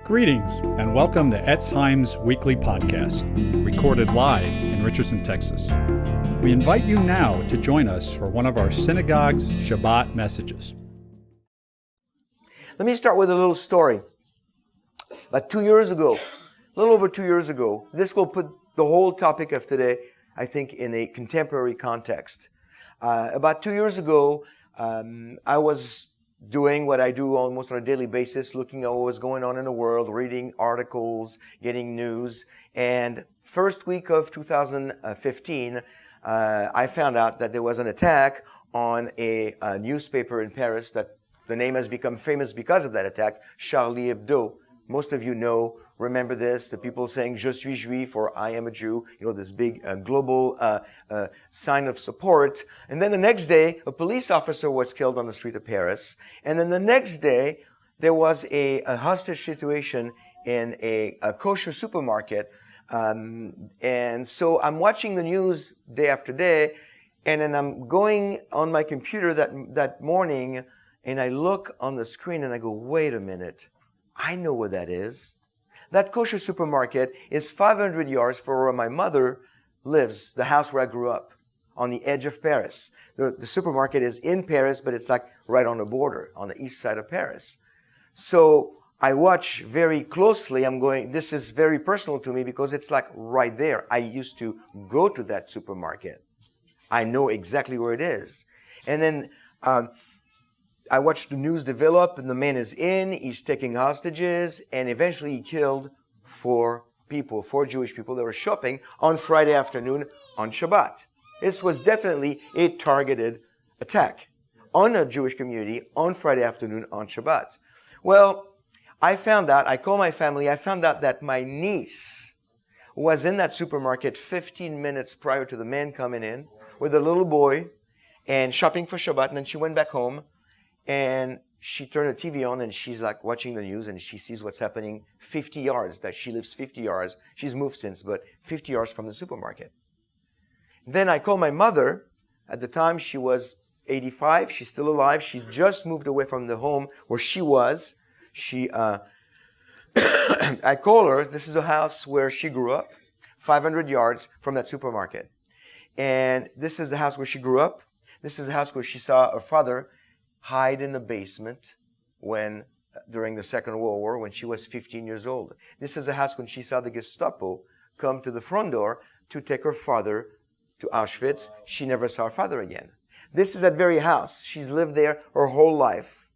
Greetings, and welcome to Chaim's weekly podcast, recorded live in Richardson, Texas. We invite you now to join us for one of our synagogue's Shabbat messages. Let me start with a little story. About 2 years ago, a little over 2 years ago, this will put the whole topic of today, I think, in a contemporary context. About 2 years ago, I was doing what I do almost on a daily basis, looking at what was going on in the world, reading articles, getting news. And first week of 2015, I found out that there was an attack on a newspaper in Paris that the name has become famous because of that attack, Charlie Hebdo. Most of you remember this, the people saying, Je suis juif, or I am a Jew, this big global sign of support. And then the next day, a police officer was killed on the street of Paris. And then the next day, there was a hostage situation in a kosher supermarket. And so I'm watching the news day after day, and then I'm going on my computer that morning, and I look on the screen and I go, wait a minute. I know where that is. That kosher supermarket is 500 yards from where my mother lives, the house where I grew up, on the edge of Paris. The supermarket is in Paris, but it's like right on the border, on the east side of Paris. So I watch very closely. This is very personal to me because it's like right there. I used to go to that supermarket. I know exactly where it is. And then I watched the news develop, and the man is he's taking hostages, and eventually he killed four Jewish people that were shopping on Friday afternoon on Shabbat. This was definitely a targeted attack on a Jewish community on Friday afternoon on Shabbat. Well, I called my family, I found out that my niece was in that supermarket 15 minutes prior to the man coming in with a little boy and shopping for Shabbat, and then she went back home. And she turned the TV on and she's like watching the news and she sees what's happening 50 yards, that she lives 50 yards. She's moved since, but 50 yards from the supermarket. Then I called my mother. At the time, she was 85. She's still alive. She's just moved away from the home where she was. I call her. This is a house where she grew up, 500 yards from that supermarket. And this is the house where she grew up. This is the house where she saw her father hide in the basement during the Second World War when she was 15 years old. This is the house when she saw the Gestapo come to the front door to take her father to Auschwitz. She never saw her father again. This is that very house. She's lived there her whole life.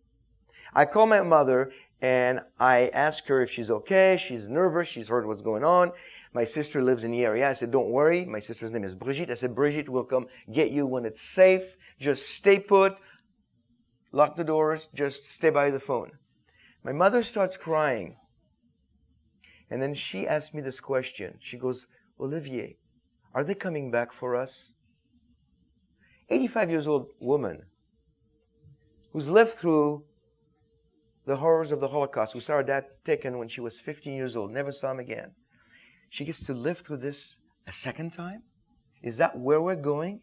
I call my mother and I ask her if she's okay. She's nervous. She's heard what's going on. My sister lives in the area. I said, don't worry. My sister's name is Brigitte. I said, Brigitte will come get you when it's safe. Just stay put. Lock the doors, just stay by the phone. My mother starts crying. And then she asked me this question. She goes, Olivier, are they coming back for us? 85 years old woman who's lived through the horrors of the Holocaust, who saw her dad taken when she was 15 years old, never saw him again. She gets to live through this a second time? Is that where we're going?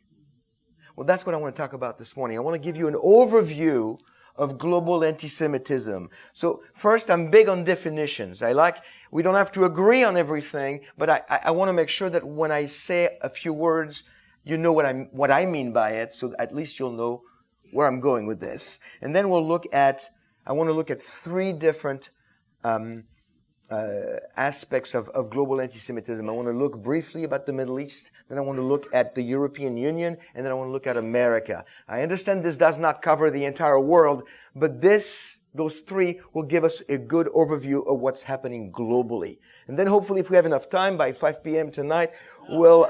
Well, that's what I want to talk about this morning. I want to give you an overview of global anti-Semitism. So first, I'm big on definitions. We don't have to agree on everything, but I want to make sure that when I say a few words, you know what I mean by it, so at least you'll know where I'm going with this. And then I want to look at three different aspects of global anti-Semitism. I want to look briefly about the Middle East, then I want to look at the European Union, and then I want to look at America. I understand this does not cover the entire world, but those three will give us a good overview of what's happening globally. And then hopefully, if we have enough time, by 5 p.m. tonight, well,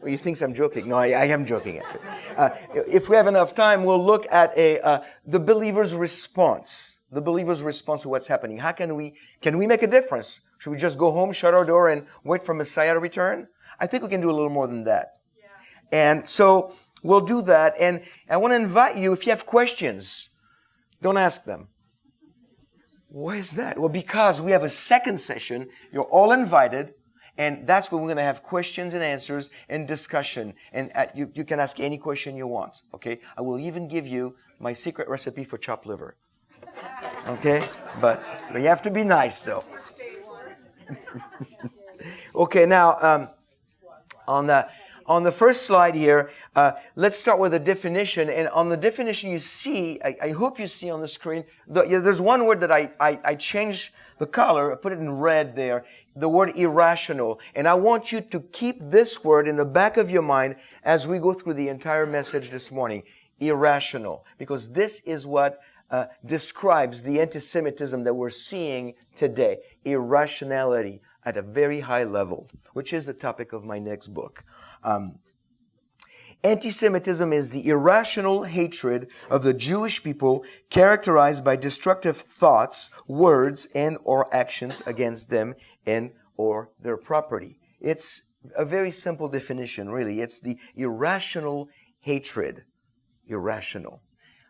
you think I'm joking? No, I am joking, actually. If we have enough time, we'll look at the believer's response. The believer's response to what's happening. How can we make a difference? Should we just go home, shut our door, and wait for Messiah to return? I think we can do a little more than that. Yeah. And so we'll do that. And I want to invite you, if you have questions, don't ask them. Why is that? Well, because we have a second session. You're all invited. And that's when we're going to have questions and answers and discussion. And you can ask any question you want. Okay? I will even give you my secret recipe for chopped liver. Okay? But you have to be nice, though. Okay, now, on the first slide here, let's start with a definition. And on the definition you see, I hope you see on the screen, there's one word that I changed the color, I put it in red there, the word irrational. And I want you to keep this word in the back of your mind as we go through the entire message this morning. Irrational. Because this is what describes the anti-Semitism that we're seeing today. Irrationality at a very high level, which is the topic of my next book. Anti-Semitism is the irrational hatred of the Jewish people characterized by destructive thoughts, words, and or actions against them and or their property. It's a very simple definition, really. It's the irrational hatred, irrational,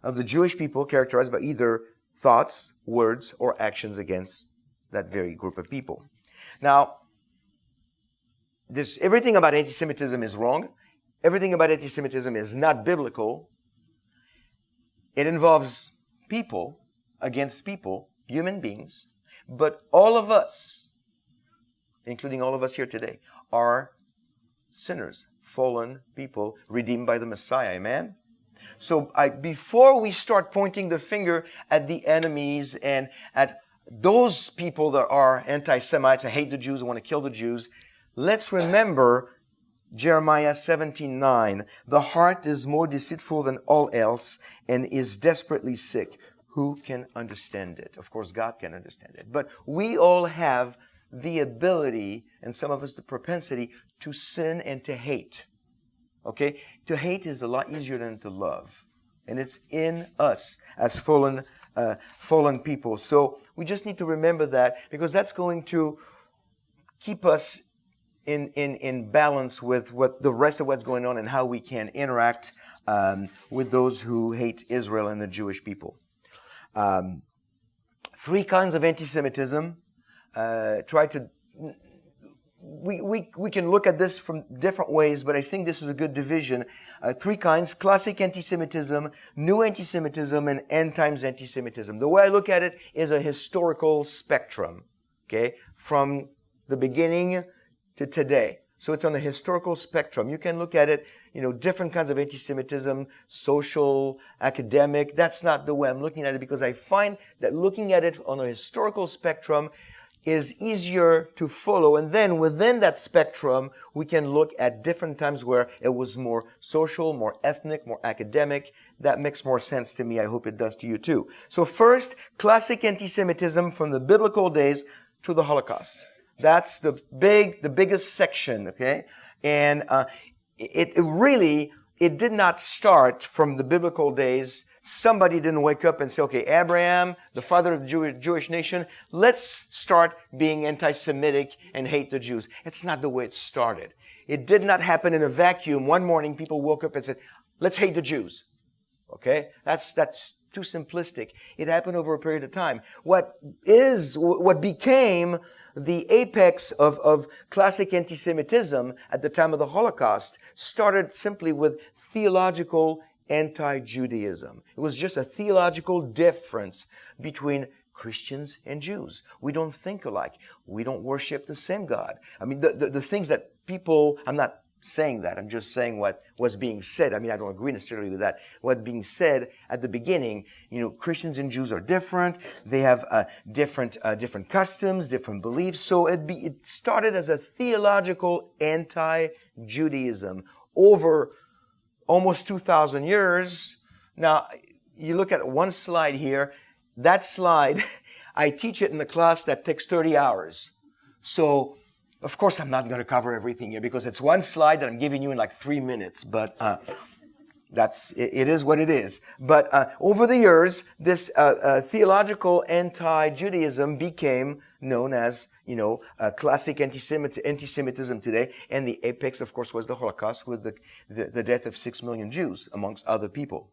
of the Jewish people characterized by either thoughts, words, or actions against that very group of people. Now, everything about anti-Semitism is wrong. Everything about anti-Semitism is not biblical. It involves people against people, human beings. But all of us, including all of us here today, are sinners, fallen people, redeemed by the Messiah. Amen? So before we start pointing the finger at the enemies and at those people that are anti-Semites and hate the Jews and want to kill the Jews, let's remember Jeremiah 17:9. The heart is more deceitful than all else and is desperately sick. Who can understand it? Of course, God can understand it. But we all have the ability, and some of us the propensity, to sin and to hate. Okay? To hate is a lot easier than to love. And it's in us as fallen people. So we just need to remember that, because that's going to keep us in balance with what the rest of what's going on and how we can interact with those who hate Israel and the Jewish people. 3 kinds of anti-Semitism. We can look at this from different ways, but I think this is a good division. 3 kinds: classic anti-Semitism, new anti-Semitism, and end times anti-Semitism. The way I look at it is a historical spectrum, okay, from the beginning to today. So it's on a historical spectrum. You can look at it, different kinds of anti-Semitism, social, academic. That's not the way I'm looking at it, because I find that looking at it on a historical spectrum is easier to follow. And then within that spectrum, we can look at different times where it was more social, more ethnic, more academic. That makes more sense to me. I hope it does to you too. So first, classic anti-Semitism from the biblical days to the Holocaust. That's the biggest section, okay? And it did not start from the biblical days. Somebody didn't wake up and say, okay, Abraham, the father of the Jewish nation, let's start being anti-Semitic and hate the Jews. It's not the way it started. It did not happen in a vacuum. One morning people woke up and said, let's hate the Jews. Okay? That's too simplistic. It happened over a period of time. What became the apex of classic anti-Semitism at the time of the Holocaust started simply with theological anti-Judaism. It was just a theological difference between Christians and Jews. We don't think alike. We don't worship the same God. I mean, the things that people, I'm not saying that, I'm just saying what was being said. I mean, I don't agree necessarily with that. What being said at the beginning, Christians and Jews are different. They have different customs, different beliefs. So it started as a theological anti-Judaism over almost 2,000 years. Now, you look at one slide here. That slide, I teach it in the class that takes 30 hours. So, of course, I'm not going to cover everything here because it's one slide that I'm giving you in like 3 minutes. But it is what it is. But over the years, this theological anti-Judaism became known as, classic anti-Semitism today. And the apex, of course, was the Holocaust with the death of 6 million Jews, amongst other people.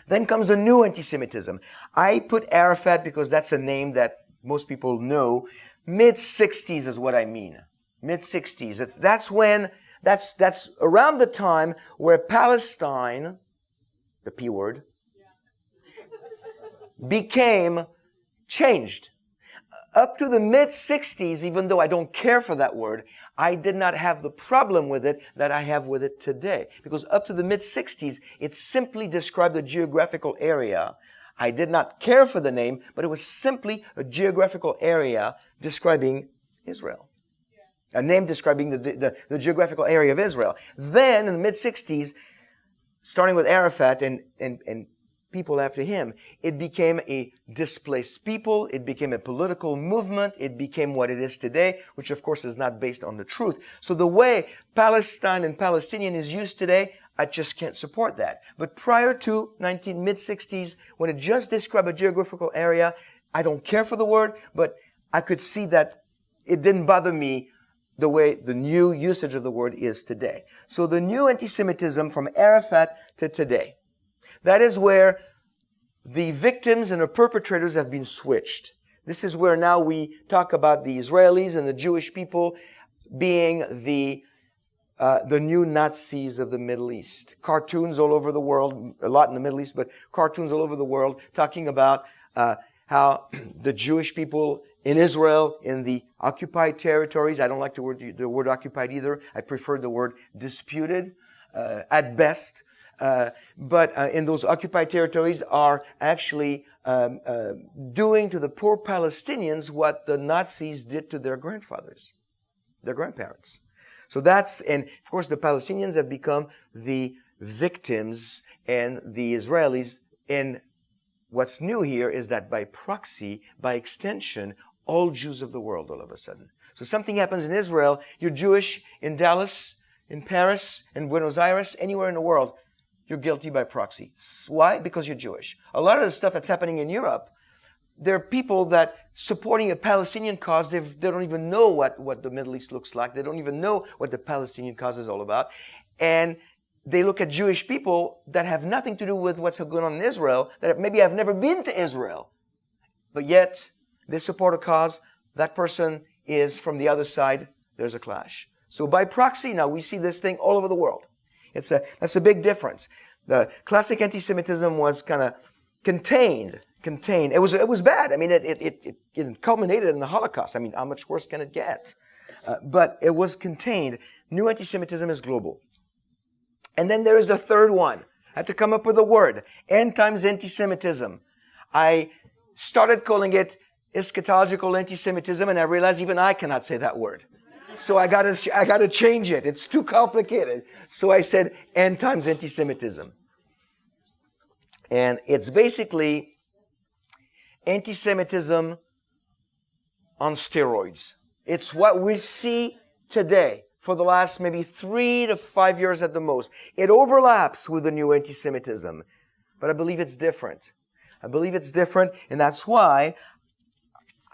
Then comes the new anti-Semitism. I put Arafat because that's a name that most people know. Mid-60s is what I mean. Mid-60s. That's around the time where Palestine, the P word, became changed. Up to the mid-60s, even though I don't care for that word, I did not have the problem with it that I have with it today. Because up to the mid-60s, it simply described a geographical area. I did not care for the name, but it was simply a geographical area describing Israel. A name describing the geographical area of Israel. Then, in the mid-60s, starting with Arafat and people after him, it became a displaced people. It became a political movement. It became what it is today, which of course is not based on the truth. So the way Palestine and Palestinian is used today, I just can't support that. But prior to mid-60s, when it just described a geographical area, I don't care for the word, but I could see that it didn't bother me the way the new usage of the word is today. So the new anti-Semitism from Arafat to today. That is where the victims and the perpetrators have been switched. This is where now we talk about the Israelis and the Jewish people being the new Nazis of the Middle East. Cartoons all over the world, a lot in the Middle East, but cartoons all over the world talking about how the Jewish people in Israel, in the occupied territories, I don't like the word occupied either. I prefer the word disputed at best. But in those occupied territories are actually doing to the poor Palestinians what the Nazis did to their grandfathers, their grandparents. So and of course the Palestinians have become the victims and the Israelis. And what's new here is that by proxy, by extension, all Jews of the world all of a sudden. So something happens in Israel, you're Jewish in Dallas, in Paris, in Buenos Aires, anywhere in the world, you're guilty by proxy. Why? Because you're Jewish. A lot of the stuff that's happening in Europe, there are people that supporting a Palestinian cause, they don't even know what the Middle East looks like. They don't even know what the Palestinian cause is all about. And they look at Jewish people that have nothing to do with what's going on in Israel, that maybe have never been to Israel. But yet, they support a cause. That person is from the other side. There's a clash. So by proxy, now we see this thing all over the world. That's a big difference. The classic anti-Semitism was kind of contained. It was bad. I mean, it culminated in the Holocaust. I mean, how much worse can it get? But it was contained. New anti-Semitism is global. And then there is the third one. I had to come up with a word. N times anti-Semitism. I started calling it eschatological anti-Semitism, and I realized even I cannot say that word. So I gotta change it. It's too complicated. So I said N times anti-Semitism. And it's basically anti-Semitism on steroids. It's what we see today for the last maybe 3 to 5 years at the most. It overlaps with the new anti-Semitism, but I believe it's different. And that's why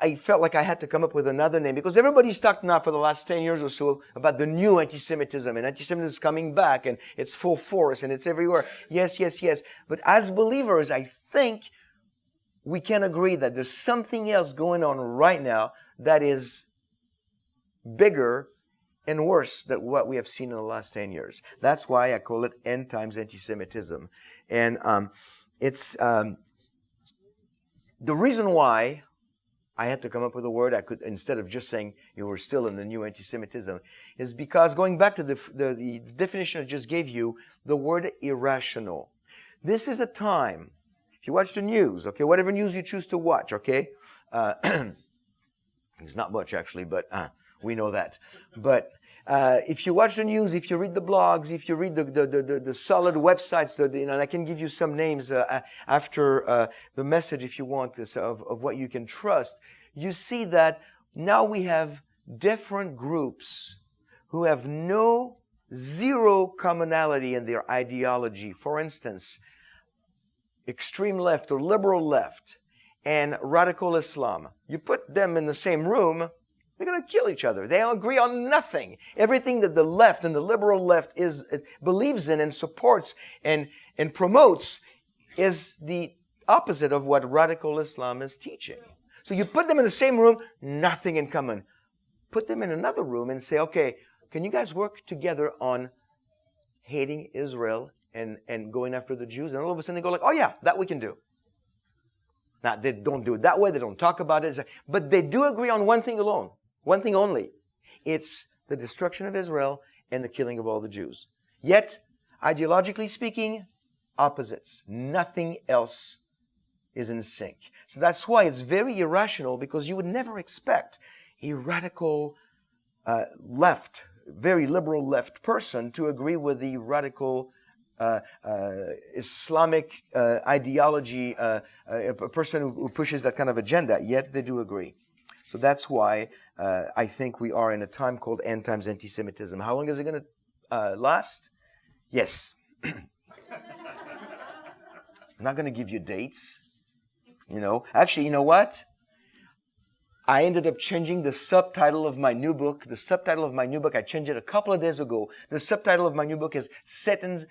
I felt like I had to come up with another name, because everybody's talked now for the last 10 years or so about the new anti-Semitism, and anti-Semitism is coming back and it's full force and it's everywhere. Yes. But as believers, I think we can agree that there's something else going on right now that is bigger and worse than what we have seen in the last 10 years. That's why I call it end times anti-Semitism. And it's the reason why I had to come up with a word I could, instead of just saying you were still in the new anti-Semitism, is because going back to the definition I just gave you, the word irrational. This is a time, if you watch the news, okay, whatever news you choose to watch, okay, it's not much actually, but we know that. But if you watch the news, if you read the blogs, if you read the solid websites, and I can give you some names after the message if you want of what you can trust, you see that now we have different groups who have zero commonality in their ideology. For instance, extreme left or liberal left and radical Islam. You put them in the same room, they're going to kill each other. They agree on nothing. Everything that the left and the liberal left believes in and supports and promotes is the opposite of what radical Islam is teaching. So you put them in the same room, nothing in common. Put them in another room and say, okay, can you guys work together on hating Israel and going after the Jews? And all of a sudden they go like, oh yeah, that we can do. Now, they don't do it that way. They don't talk about it. But they do agree on one thing alone. One thing only. It's the destruction of Israel and the killing of all the Jews. Yet, ideologically speaking, opposites. Nothing else is in sync. So that's why it's very irrational, because you would never expect a radical left, very liberal left person to agree with the radical Islamic ideology, a person who pushes that kind of agenda, yet they do agree. So that's why I think we are in a time called end times anti-Semitism. How long is it going to last? Yes. I'm not going to give you dates. Actually, you know what? I ended up changing the subtitle of my new book. The subtitle of my new book, I changed it a couple of days ago. The subtitle of my new book is Satan's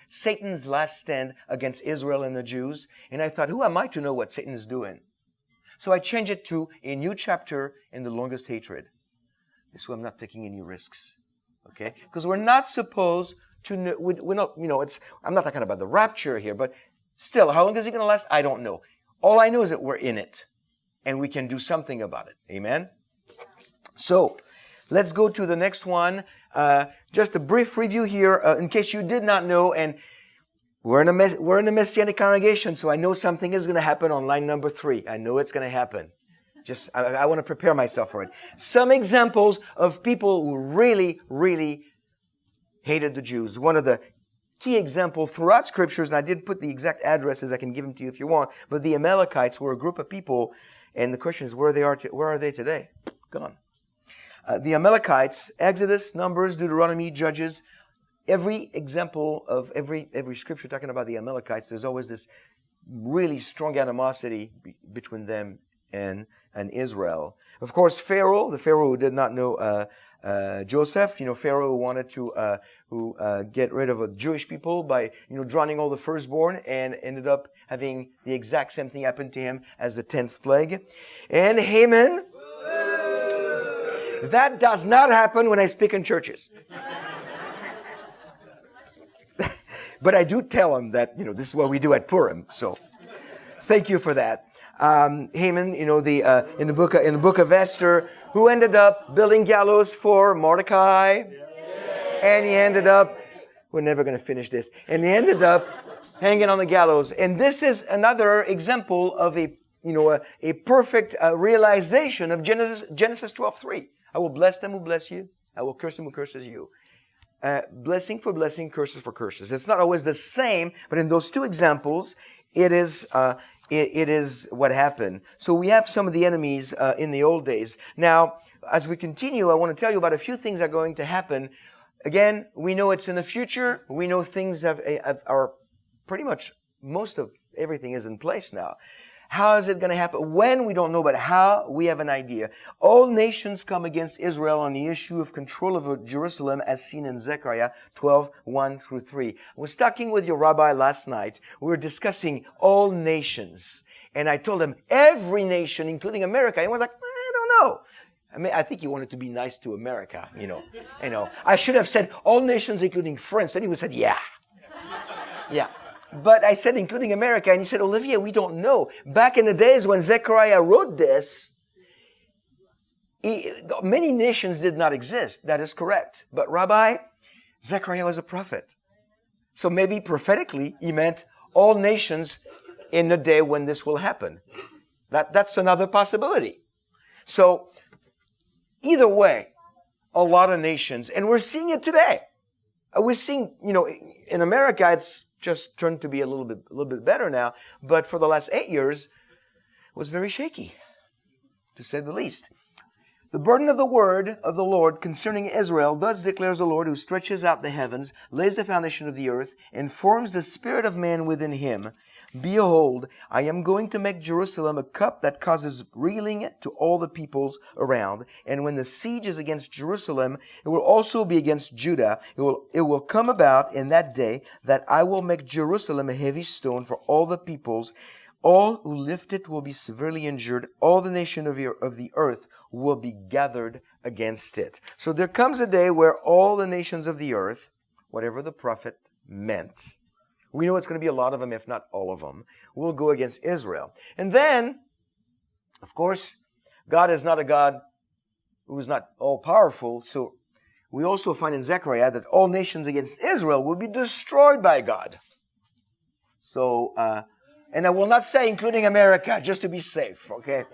Last Stand Against Israel and the Jews. And I thought, who am I to know what Satan is doing? So I changed it to A New Chapter in the Longest Hatred. This way I'm not taking any risks. Okay? Because we're not supposed to know, we're not, I'm not talking about the rapture here, but still, how long is it going to last? I don't know. All I know is that we're in it. And we can do something about it. Amen? So, let's go to the next one. Just a brief review here, in case you did not know. And we're in a Messianic congregation, so I know something is going to happen on line number 3. I know it's going to happen. I want to prepare myself for it. Some examples of people who really, really hated the Jews. One of the key example throughout scriptures, and I didn't put the exact addresses, I can give them to you if you want, but the Amalekites were a group of people, and the question is, where are they today? Gone. The Amalekites, Exodus, Numbers, Deuteronomy, Judges, every example of every scripture talking about the Amalekites, there's always this really strong animosity between them and Israel. Of course, Pharaoh, the Pharaoh who did not know Joseph, Pharaoh who wanted to get rid of the Jewish people by, drowning all the firstborn, and ended up having the exact same thing happen to him as the 10th plague. And Haman, that does not happen when I speak in churches. But I do tell them that, this is what we do at Purim. So thank you for that. Haman, in the book of Esther, who ended up building gallows for Mordecai, and he ended up, we're never going to finish this, and he ended up hanging on the gallows. And this is another example of a perfect realization of Genesis 12:3. I will bless them who bless you. I will curse them who curses you. Blessing for blessing, curses for curses. It's not always the same, but in those two examples, it is what happened. So we have some of the enemies in the old days. Now, as we continue, I want to tell you about a few things that are going to happen. Again, we know it's in the future. We know things are pretty much, most of everything is in place now. How is it going to happen? When? We don't know, but how? We have an idea. All nations come against Israel on the issue of control over Jerusalem, as seen in Zechariah 12:1-3. I was talking with your rabbi last night. We were discussing all nations. And I told him, every nation, including America. And he was like, I don't know. I think he wanted to be nice to America, I should have said all nations, including France. Then he would have said, yeah. Yeah. But I said, including America, and he said, Olivier, we don't know. Back in the days when Zechariah wrote this, many nations did not exist. That is correct. But Rabbi, Zechariah was a prophet. So maybe prophetically, he meant all nations in the day when this will happen. That's another possibility. So either way, a lot of nations, and we're seeing it today. We're seeing, in America, it's just turned to be a little bit better now. But for the last 8 years, it was very shaky, to say the least. The burden of the word of the Lord concerning Israel, thus declares the Lord, who stretches out the heavens, lays the foundation of the earth, and forms the spirit of man within him. Behold, I am going to make Jerusalem a cup that causes reeling to all the peoples around. And when the siege is against Jerusalem, it will also be against Judah. It will come about in that day that I will make Jerusalem a heavy stone for all the peoples. All who lift it will be severely injured. All the nation of the earth will be gathered against it. So there comes a day where all the nations of the earth, whatever the prophet meant, we know it's going to be a lot of them, if not all of them, will go against Israel. And then Of course, God is not a God who is not all-powerful, so we also find in Zechariah that all nations against Israel will be destroyed by God. So, and I will not say including America, just to be safe, okay?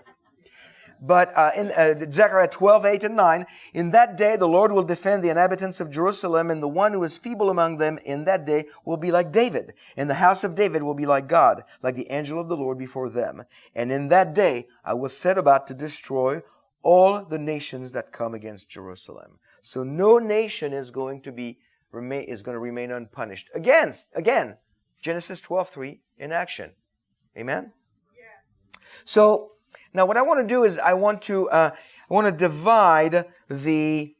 But in Zechariah 12, 8 and 9, in that day the Lord will defend the inhabitants of Jerusalem, and the one who is feeble among them in that day will be like David. And the house of David will be like God, like the angel of the Lord before them. And in that day I will set about to destroy all the nations that come against Jerusalem. So no nation is going to remain unpunished. Again, Genesis 12:3 in action. Amen? Yeah. So now what I want to do is I want to divide this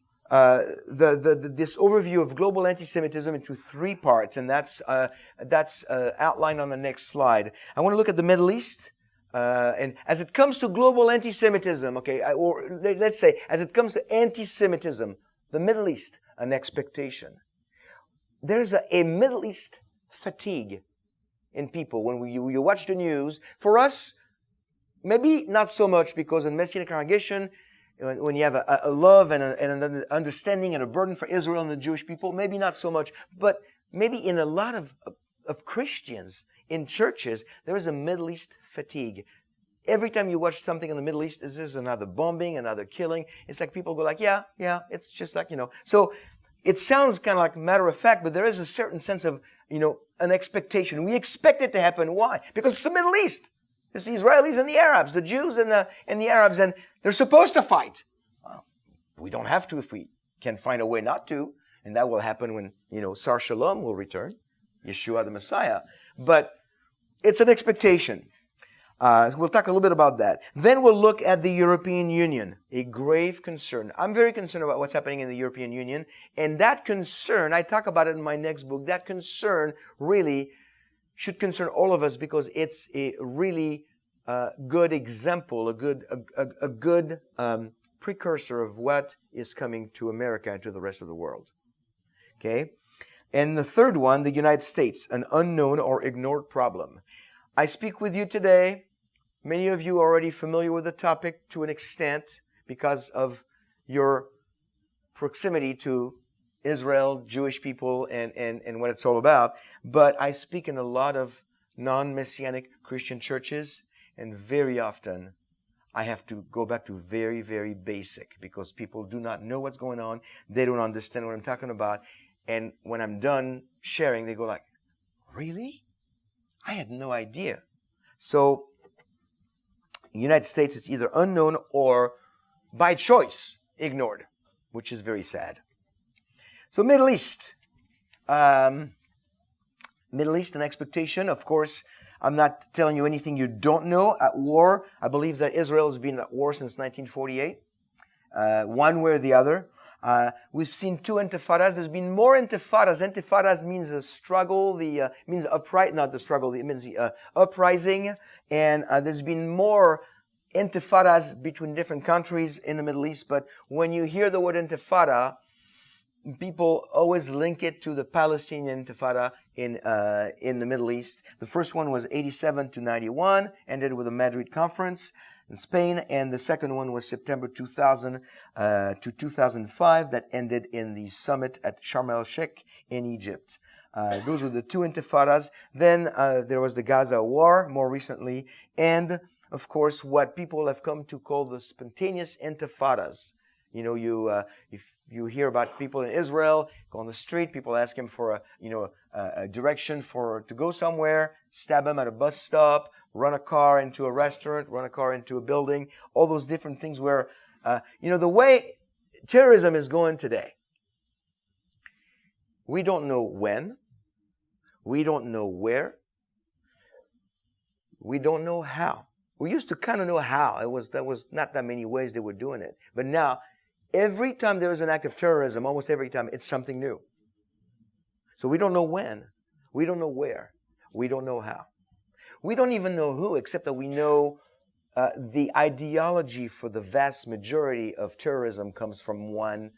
overview of global anti-Semitism into three parts, and that's outlined on the next slide. I want to look at the Middle East. And as it comes to global anti-Semitism, or let's say, as it comes to anti-Semitism, the Middle East, an expectation. There's a Middle East fatigue in people when you watch the news. For us, maybe not so much, because in Messianic congregation, when you have a love and an understanding and a burden for Israel and the Jewish people, maybe not so much. But maybe in a lot of Christians in churches, there is a Middle East fatigue. Every time you watch something in the Middle East, this is another bombing, another killing. It's like people go like, yeah, it's just like, So it sounds kind of like matter of fact, but there is a certain sense of, an expectation. We expect it to happen. Why? Because it's the Middle East. It's the Israelis and the Arabs, the Jews and the Arabs, and they're supposed to fight. Well, we don't have to if we can find a way not to, and that will happen when, Sar Shalom will return, Yeshua the Messiah. But it's an expectation. We'll talk a little bit about that. Then we'll look at the European Union, a grave concern. I'm very concerned about what's happening in the European Union. And that concern, I talk about it in my next book, that concern really should concern all of us, because it's a really good example, a good precursor of what is coming to America and to the rest of the world. Okay? And the third one, the United States, an unknown or ignored problem. I speak with you today. Many of you are already familiar with the topic to an extent because of your proximity to Israel, Jewish people, and what it's all about. But I speak in a lot of non-Messianic Christian churches, and very often I have to go back to very, very basic, because people do not know what's going on. They don't understand what I'm talking about. And when I'm done sharing, they go like, really? I had no idea. So in the United States, it's either unknown or by choice ignored, which is very sad. So Middle East. Middle East, an expectation. Of course, I'm not telling you anything you don't know. At war, I believe that Israel has been at war since 1948, one way or the other. We've seen two intifadas. There's been more intifadas. Intifadas means a struggle. Means upright, not the struggle. It means the uprising. And there's been more intifadas between different countries in the Middle East. But when you hear the word intifada, people always link it to the Palestinian intifada in the Middle East. The first one was 87 to 91, ended with the Madrid Conference in Spain, and the second one was September 2000 to 2005, that ended in the summit at Sharm el-Sheikh in Egypt. Those were the two intifadas. Then there was the Gaza War more recently, and of course what people have come to call the spontaneous intifadas. If you hear about people in Israel go on the street, people ask him for a direction to go somewhere, stab him at a bus stop, run a car into a restaurant, run a car into a building, all those different things where, the way terrorism is going today, we don't know when, we don't know where, we don't know how. We used to kind of know how. That was not that many ways they were doing it. But now, every time there is an act of terrorism, almost every time, it's something new. So we don't know when. We don't know where. We don't know how. We don't even know who, except that we know the ideology for the vast majority of terrorism comes from one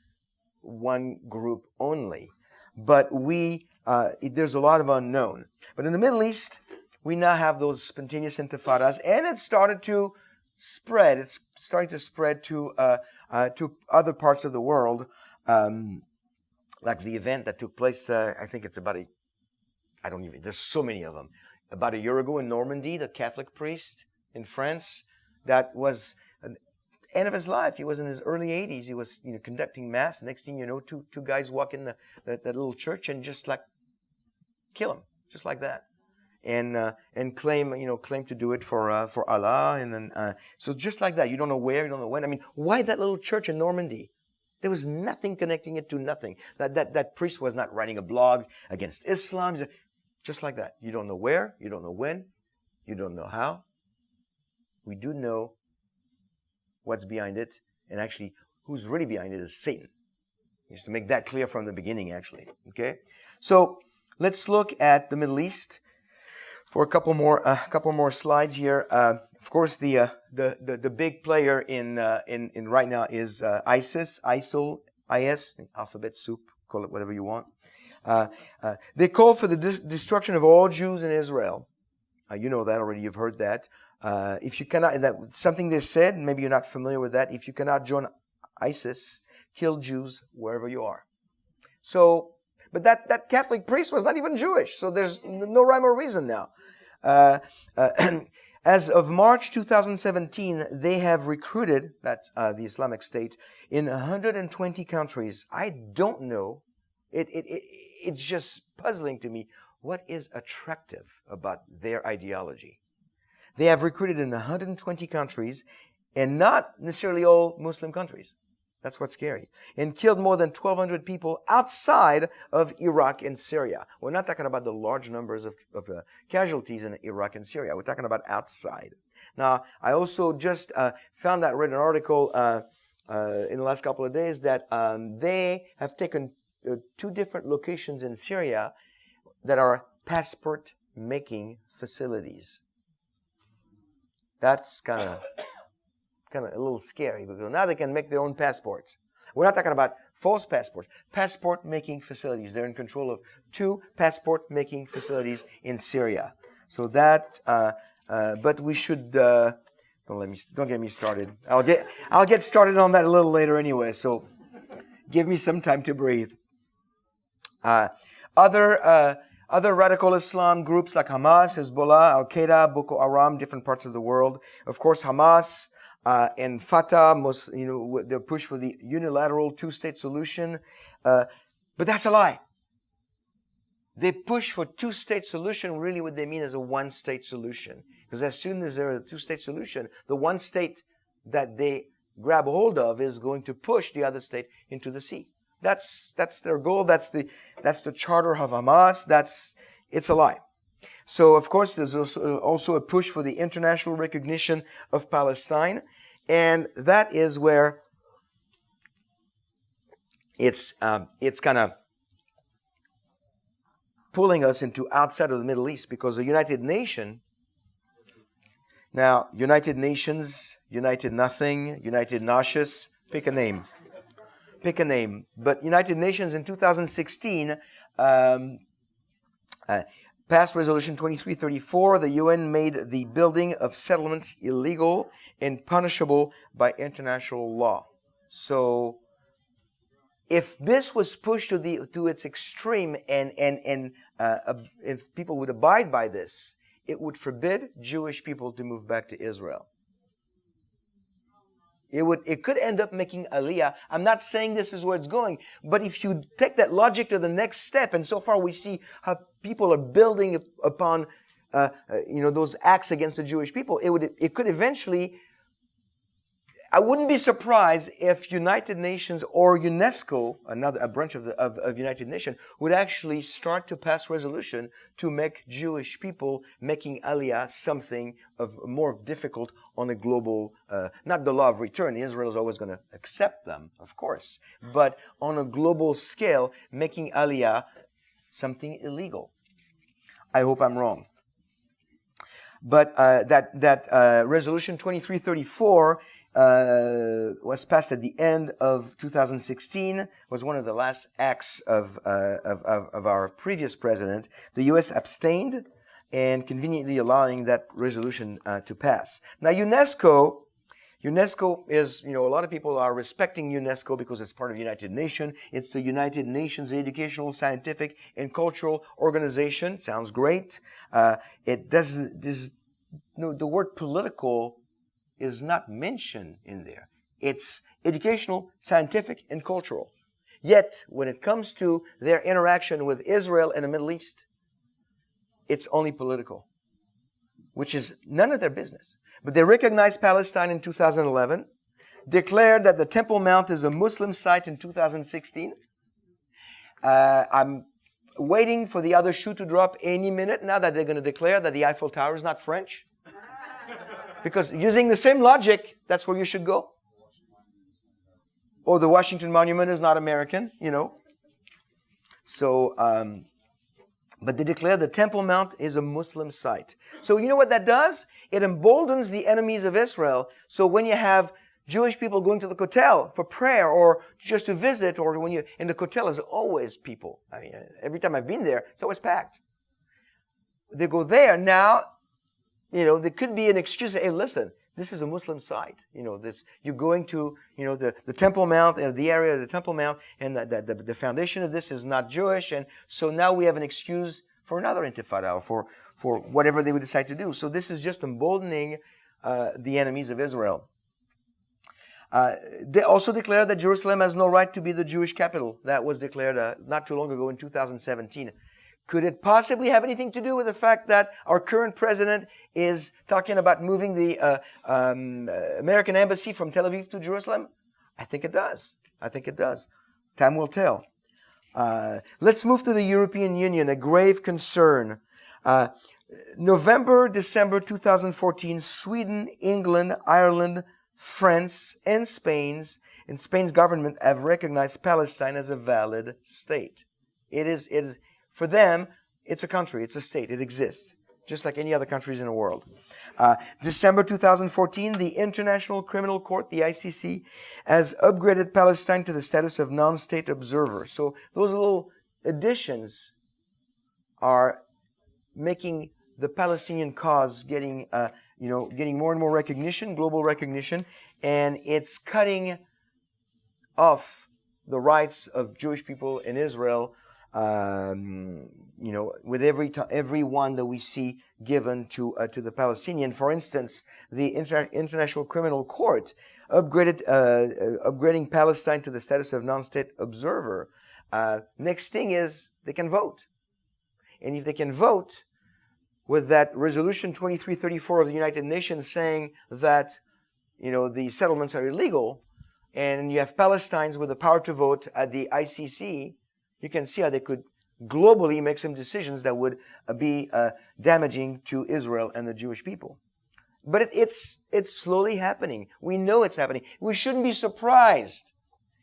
group only. But there's a lot of unknown. But in the Middle East, we now have those spontaneous intifadas, and it started to spread. It's starting to spread to other parts of the world, like the event that took place. I think it's there's so many of them. About a year ago in Normandy, the Catholic priest in France, that was the end of his life. He was in his early 80s. He was conducting mass. Next thing you know, two guys walk in that little church and just like kill him, just like that, and claim to do it for Allah, and then so just like that. You don't know where, you don't know when. I mean, why that little church in Normandy? There was nothing connecting it to nothing. That priest was not writing a blog against Islam. Just like that. You don't know where, you don't know when, you don't know how. We do know what's behind it, and actually who's really behind it is Satan. Just to make that clear from the beginning, actually. Okay? So let's look at the Middle East for a couple more slides here. Of course, the big player in right now is ISIS, ISIL, IS, alphabet soup, call it whatever you want. They call for the destruction of all Jews in Israel. You know that already. You've heard that. If you cannot, something they said, maybe you're not familiar with that. If you cannot join ISIS, kill Jews wherever you are. So, but that Catholic priest was not even Jewish, so there's no rhyme or reason now. As of March 2017, they have recruited the Islamic State in 120 countries. I don't know. It's just puzzling to me. What is attractive about their ideology? They have recruited in 120 countries, and not necessarily all Muslim countries. That's what's scary. And killed more than 1,200 people outside of Iraq and Syria. We're not talking about the large numbers of casualties in Iraq and Syria. We're talking about outside. Now, I also just read an article in the last couple of days that they have taken 2 different locations in Syria that are passport-making facilities. That's kind of a little scary, because now they can make their own passports. We're not talking about false passports. Passport-making facilities. They're in control of 2 passport-making facilities in Syria. So that, but we should. Don't get me started. I'll get started on that a little later anyway. So give me some time to breathe. Other radical Islam groups like Hamas, Hezbollah, Al-Qaeda, Boko Haram, different parts of the world. Of course, Hamas and Fatah, their push for the unilateral 2-state solution. But that's a lie. They push for 2-state solution. Really what they mean is a 1-state solution. Because as soon as there's a 2-state solution, the 1 state that they grab hold of is going to push the other state into the sea. That's their goal. That's the charter of Hamas. It's a lie. So of course there's also a push for the international recognition of Palestine, and that is where it's kind of pulling us into outside of the Middle East, because the United Nations, United Nothing, United Nauseous, pick a name. But United Nations in 2016 passed Resolution 2334. The UN made the building of settlements illegal and punishable by international law. So, if this was pushed to its extreme, and if people would abide by this, it would forbid Jewish people to move back to Israel. It could end up making Aliyah. I'm not saying this is where it's going, but if you take that logic to the next step, and so far we see how people are building upon, those acts against the Jewish people, it could eventually. I wouldn't be surprised if United Nations or UNESCO, a branch of United Nations, would actually start to pass resolution to make Jewish people making Aliyah something of more difficult on a global, not the law of return. Israel is always going to accept them, of course, but on a global scale, making Aliyah something illegal. I hope I'm wrong. But that resolution 2334 was passed at the end of 2016, was one of the last acts of our previous president. The U.S. abstained and conveniently allowing that resolution to pass. Now, UNESCO UNESCO is, a lot of people are respecting UNESCO because it's part of the United Nations. It's the United Nations Educational, Scientific, and Cultural Organization. Sounds great. It doesn't. The word political is not mentioned in there. It's educational, scientific, and cultural. Yet, when it comes to their interaction with Israel and the Middle East, it's only political, which is none of their business. But they recognized Palestine in 2011, declared that the Temple Mount is a Muslim site in 2016. I'm waiting for the other shoe to drop any minute now that they're going to declare that the Eiffel Tower is not French. Because using the same logic, that's where you should go. Or the Washington Monument is not American, So, but they declare the Temple Mount is a Muslim site. So you know what that does? It emboldens the enemies of Israel. So when you have Jewish people going to the Kotel for prayer or just to visit, or when you in the Kotel, there's always people. I mean, every time I've been there, it's always packed. They go there now. There could be an excuse. Hey, listen, this is a Muslim site. You're going to, the Temple Mount, the area of the Temple Mount, and the foundation of this is not Jewish, and so now we have an excuse for another intifada, or for whatever they would decide to do. So this is just emboldening the enemies of Israel. They also declared that Jerusalem has no right to be the Jewish capital. That was declared not too long ago in 2017. Could it possibly have anything to do with the fact that our current president is talking about moving the American embassy from Tel Aviv to Jerusalem? I think it does. Time will tell. Let's move to the European Union, a grave concern. November, December 2014, Sweden, England, Ireland, France, and Spain's government have recognized Palestine as a valid state. It is. For them, it's a country, it's a state, it exists, just like any other countries in the world. December 2014, the International Criminal Court, the ICC, has upgraded Palestine to the status of non-state observer. So those little additions are making the Palestinian cause getting more and more recognition, global recognition, and it's cutting off the rights of Jewish people in Israel. With every one that we see given to the Palestinian. For instance, the International Criminal Court upgrading Palestine to the status of non-state observer. Next thing is they can vote, and if they can vote with that Resolution 2334 of the United Nations saying that the settlements are illegal, and you have Palestinians with the power to vote at the ICC. You can see how they could globally make some decisions that would be damaging to Israel and the Jewish people. But it's slowly happening. We know it's happening. We shouldn't be surprised.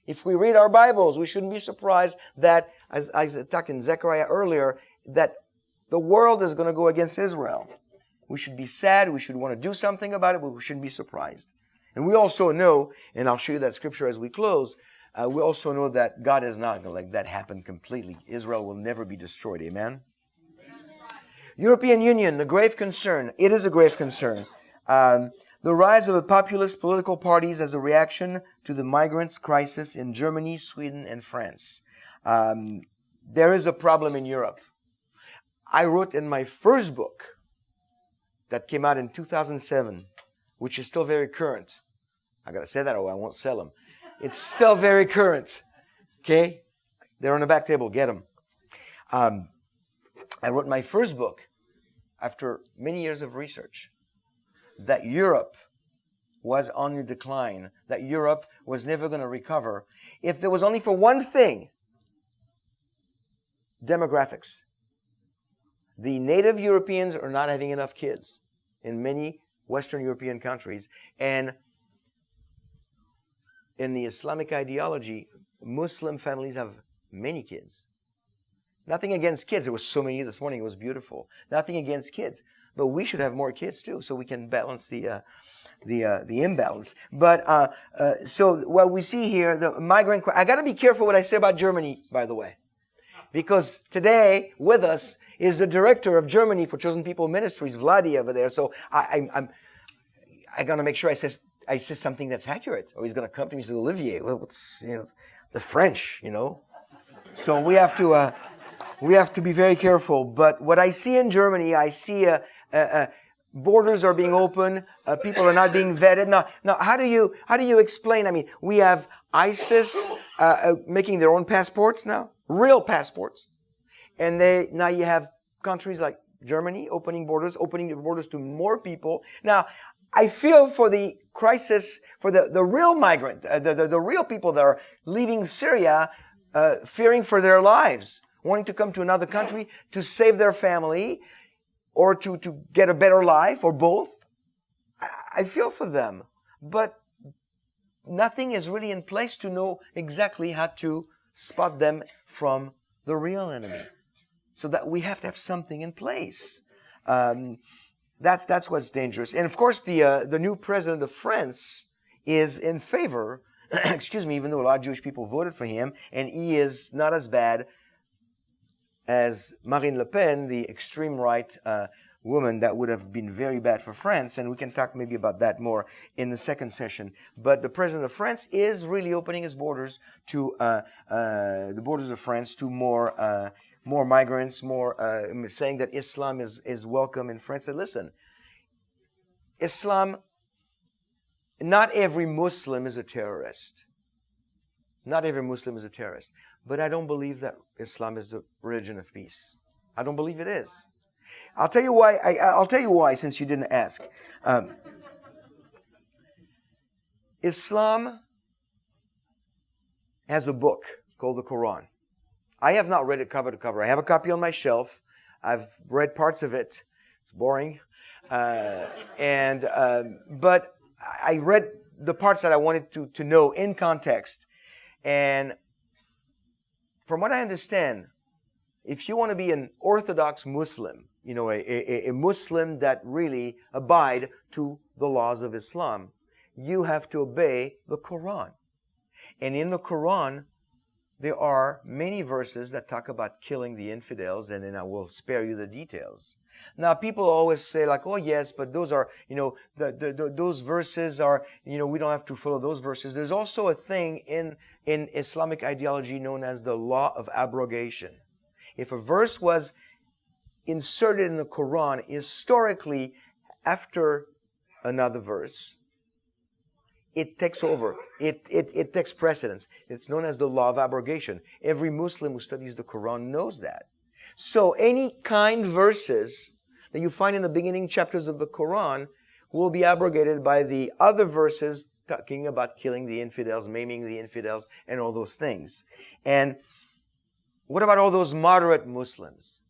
If we read our Bibles, we shouldn't be surprised that, as I talked in Zechariah earlier, that the world is going to go against Israel. We should be sad. We should want to do something about it, but we shouldn't be surprised. And we also know, and I'll show you that scripture as we close, we also know that God is not going to let that happen completely. Israel will never be destroyed. Amen? European Union, a grave concern. It is a grave concern. The rise of populist political parties as a reaction to the migrants crisis in Germany, Sweden, and France. There is a problem in Europe. I wrote in my first book that came out in 2007, which is still very current. I got to say that or I won't sell them. It's still very current. Okay? They're on the back table. Get them. I wrote my first book after many years of research that Europe was on the decline, that Europe was never going to recover if there was only for one thing: demographics. The native Europeans are not having enough kids in many Western European countries, and in the Islamic ideology, Muslim families have many kids. Nothing against kids. There was so many this morning. It was beautiful. Nothing against kids. But we should have more kids too, so we can balance the imbalance. But so what we see here, the migrant. I got to be careful what I say about Germany, by the way, because today with us is the director of Germany for Chosen People Ministries, Vladi over there. So I got to make sure I say I say something that's accurate, or he's going to come to me and say, Olivier, well, what's, the French, So we have to be very careful. But what I see in Germany, I see borders are being opened, people are not being vetted. Now, how do you explain? I mean, we have ISIS making their own passports now, real passports, and now you have countries like Germany opening the borders to more people. Now, I feel for the crisis, for the real migrant, the real people that are leaving Syria, fearing for their lives, wanting to come to another country to save their family or to get a better life, or both. I feel for them. But nothing is really in place to know exactly how to spot them from the real enemy. So that we have to have something in place. That's what's dangerous. And of course, the new president of France is in favor, even though a lot of Jewish people voted for him, and he is not as bad as Marine Le Pen, the extreme right woman that would have been very bad for France. And we can talk maybe about that more in the second session. But the president of France is really opening his borders to the borders of France to more migrants, saying that Islam is welcome in France. And listen, Islam, not every Muslim is a terrorist. Not every Muslim is a terrorist. But I don't believe that Islam is the religion of peace. I don't believe it is. I'll tell you why. I'll tell you why, since you didn't ask. Islam has a book called the Quran. I have not read it cover to cover. I have a copy on my shelf. I've read parts of it. It's boring. But I read the parts that I wanted to know in context. And from what I understand, if you want to be an Orthodox Muslim, a Muslim that really abide to the laws of Islam, you have to obey the Quran. And in the Quran, there are many verses that talk about killing the infidels, and then I will spare you the details. Now, people always say like, oh yes, but those are, those verses are, we don't have to follow those verses. There's also a thing in Islamic ideology known as the law of abrogation. If a verse was inserted in the Quran historically after another verse, it takes over. It takes precedence. It's known as the law of abrogation. Every Muslim who studies the Quran knows that. So any kind verses that you find in the beginning chapters of the Quran will be abrogated by the other verses talking about killing the infidels, maiming the infidels, and all those things. And what about all those moderate Muslims?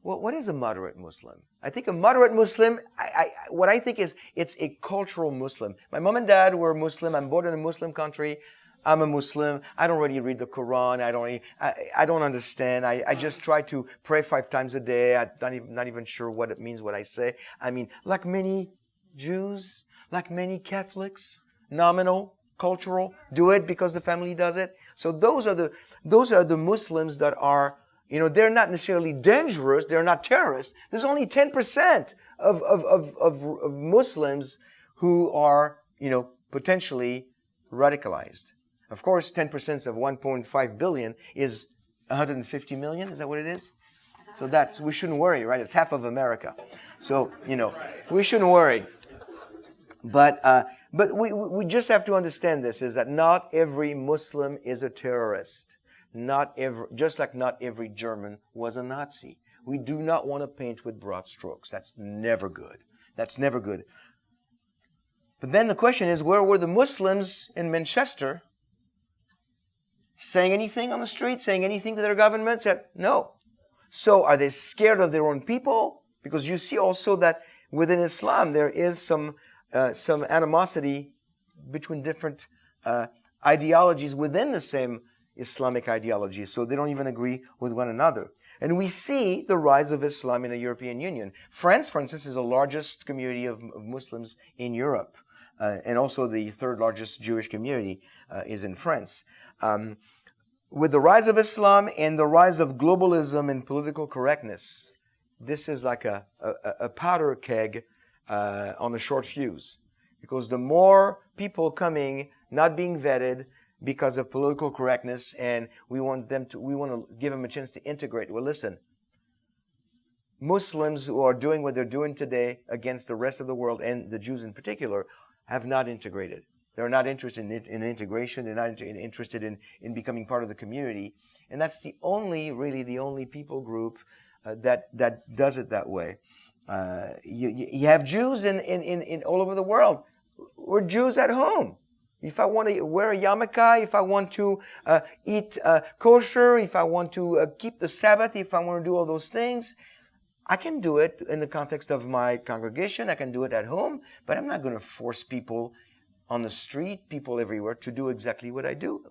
Well, what is a moderate Muslim? I think a moderate Muslim, what I think is it's a cultural Muslim. My mom and dad were Muslim. I'm born in a Muslim country. I'm a Muslim. I don't really read the Quran. I don't understand. I just try to pray 5 times a day. I'm not even sure what it means, what I say. I mean, like many Jews, like many Catholics, nominal, cultural, do it because the family does it. So those are the Muslims that are, they're not necessarily dangerous. They're not terrorists. There's only 10% of Muslims who are, potentially radicalized. Of course, 10% of 1.5 billion is 150 million. Is that what it is? So we shouldn't worry, right? It's half of America. So, we shouldn't worry. But we just have to understand this, is that not every Muslim is a terrorist. Just like not every German was a Nazi. We do not want to paint with broad strokes. That's never good. That's never good. But then the question is, where were the Muslims in Manchester saying anything on the street, saying anything to their government? Said no. So are they scared of their own people? Because you see also that within Islam there is some animosity between different ideologies within the same Islamic ideology. So they don't even agree with one another. And we see the rise of Islam in the European Union. France, for instance, is the largest community of Muslims in Europe. And also the third largest Jewish community is in France. With the rise of Islam and the rise of globalism and political correctness, this is like a powder keg on a short fuse. Because the more people coming, not being vetted because of political correctness, and we want to give them a chance to integrate. Well, listen, Muslims who are doing what they're doing today against the rest of the world, and the Jews in particular, have not integrated. They're not interested in integration. They're not interested in becoming part of the community. And that's the only people group that does it that way. You have Jews in all over the world. We're Jews at home. If I want to wear a yarmulke, if I want to eat kosher, if I want to keep the Sabbath, if I want to do all those things, I can do it in the context of my congregation. I can do it at home, but I'm not going to force people on the street, people everywhere, to do exactly what I do.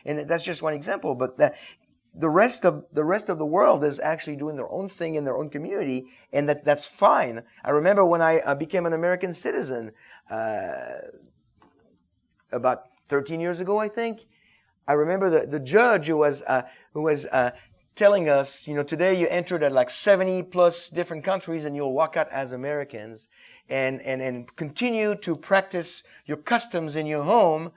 And that's just one example, but the rest of the world is actually doing their own thing in their own community, and that's fine. I remember when I became an American citizen about 13 years ago, I think. I remember the judge who was telling us, today you entered at like 70 plus different countries, and you'll walk out as Americans and continue to practice your customs in your home,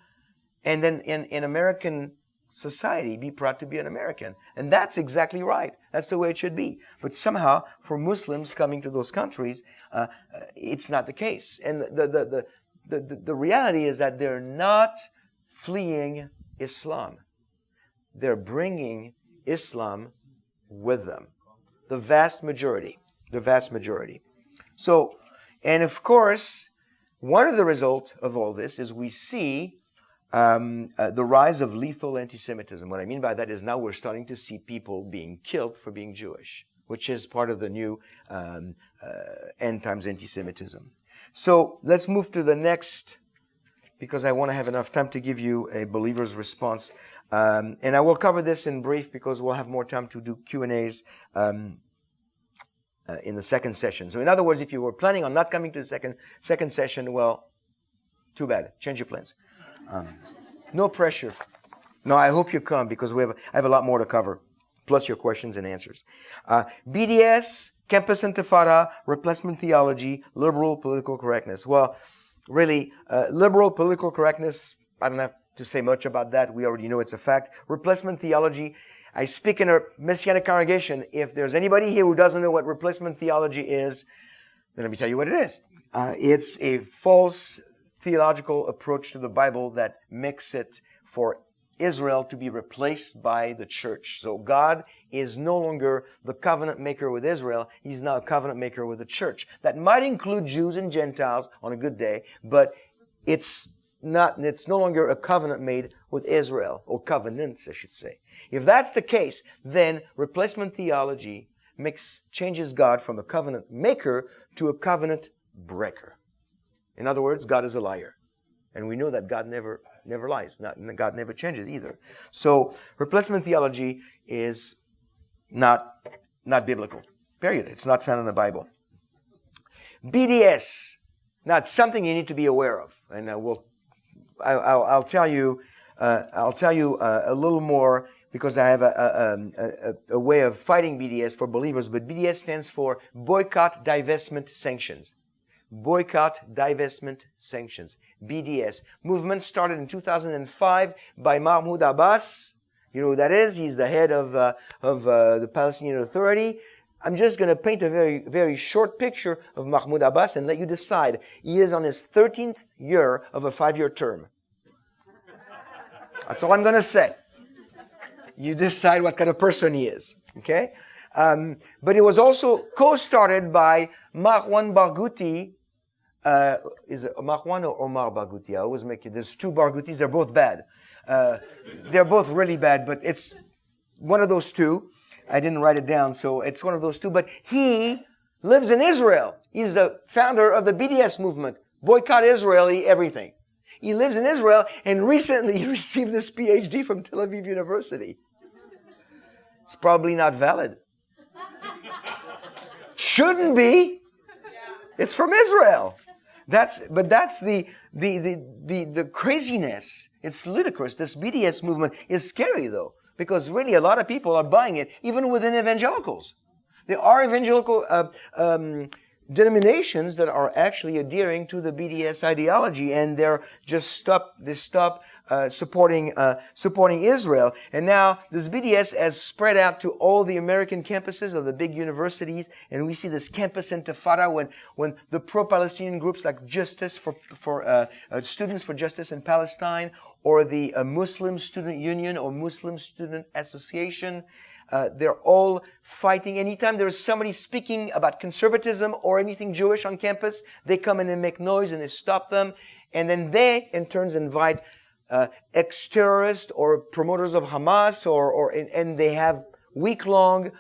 and then in American society, be proud to be an American. And that's exactly right. That's the way it should be. But somehow, for Muslims coming to those countries, it's not the case. And the reality is that they're not fleeing Islam. They're bringing Islam with them. The vast majority. So, and of course, one of the results of all this is we see the rise of lethal anti-Semitism. What I mean by that is now we're starting to see people being killed for being Jewish, which is part of the new end times anti-Semitism. So let's move to the next, because I want to have enough time to give you a believer's response. And I will cover this in brief because we'll have more time to do Q&As in the second session. So in other words, if you were planning on not coming to the second session, well, too bad. Change your plans. No pressure. No, I hope you come because I have a lot more to cover, plus your questions and answers. BDS, Campus Intifada, Replacement Theology, Liberal Political Correctness. Well, really, liberal political correctness, I don't have to say much about that. We already know it's a fact. Replacement theology, I speak in a Messianic congregation. If there's anybody here who doesn't know what replacement theology is, then let me tell you what it is. It's a false theological approach to the Bible that makes it for Israel to be replaced by the church. So God is no longer the covenant maker with Israel. He's now a covenant maker with the church. That might include Jews and Gentiles on a good day, but it's no longer a covenant made with Israel, or covenants, I should say. If that's the case, then replacement theology changes God from a covenant maker to a covenant breaker. In other words, God is a liar. And we know that God never lies. God never changes either. So replacement theology is not biblical. Period. It's not found in the Bible. BDS. Now, it's something you need to be aware of. And I'll tell you a little more because I have a way of fighting BDS for believers. But BDS stands for Boycott, Divestment, Sanctions. Boycott, Divestment, Sanctions. BDS. Movement started in 2005 by Mahmoud Abbas. You know who that is? He's the head of the Palestinian Authority. I'm just going to paint a very, very short picture of Mahmoud Abbas and let you decide. He is on his 13th year of a 5-year term. That's all I'm going to say. You decide what kind of person he is. Okay? But it was also co-started by Marwan Barghouti. Is it Marwan or Omar Barghouti? I always make it. There's two Barghoutis. They're both bad. They're both really bad, but it's one of those two. I didn't write it down, so it's one of those two. But he lives in Israel. He's the founder of the BDS movement. Boycott Israeli everything. He lives in Israel, and recently he received this PhD from Tel Aviv University. It's probably not valid. Shouldn't be. It's from Israel. That's the craziness. It's ludicrous. This BDS movement is scary though, because really a lot of people are buying it, even within evangelicals. There are evangelical denominations that are actually adhering to the BDS ideology, and they stop supporting Israel. And now this BDS has spread out to all the American campuses of the big universities, and we see this campus intifada when the pro-Palestinian groups like Justice for Students for Justice in Palestine, or the Muslim Student Union or Muslim Student Association. They're all fighting. Anytime there is somebody speaking about conservatism or anything Jewish on campus, they come in and make noise and they stop them. And then they, in turn, invite ex-terrorists or promoters of Hamas, and they have week-long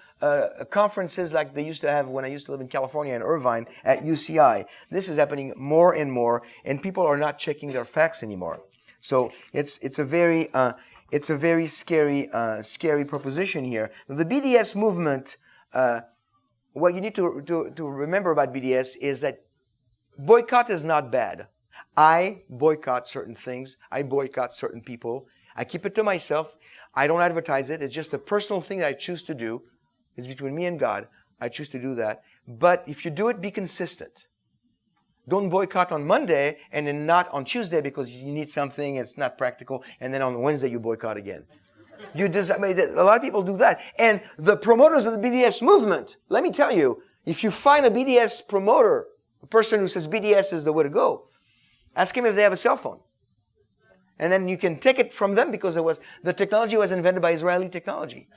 conferences like they used to have when I used to live in California in Irvine at UCI. This is happening more and more, and people are not checking their facts anymore. So it's a very scary proposition here. The BDS movement, what you need to remember about BDS is that boycott is not bad. I boycott certain things. I boycott certain people. I keep it to myself. I don't advertise it. It's just a personal thing that I choose to do. It's between me and God. I choose to do that. But if you do it, be consistent. Don't boycott on Monday and then not on Tuesday because you need something, it's not practical, and then on Wednesday you boycott again. A lot of people do that. And the promoters of the BDS movement, let me tell you, if you find a BDS promoter, a person who says BDS is the way to go, ask him if they have a cell phone. And then you can take it from them because the technology was invented by Israeli technology.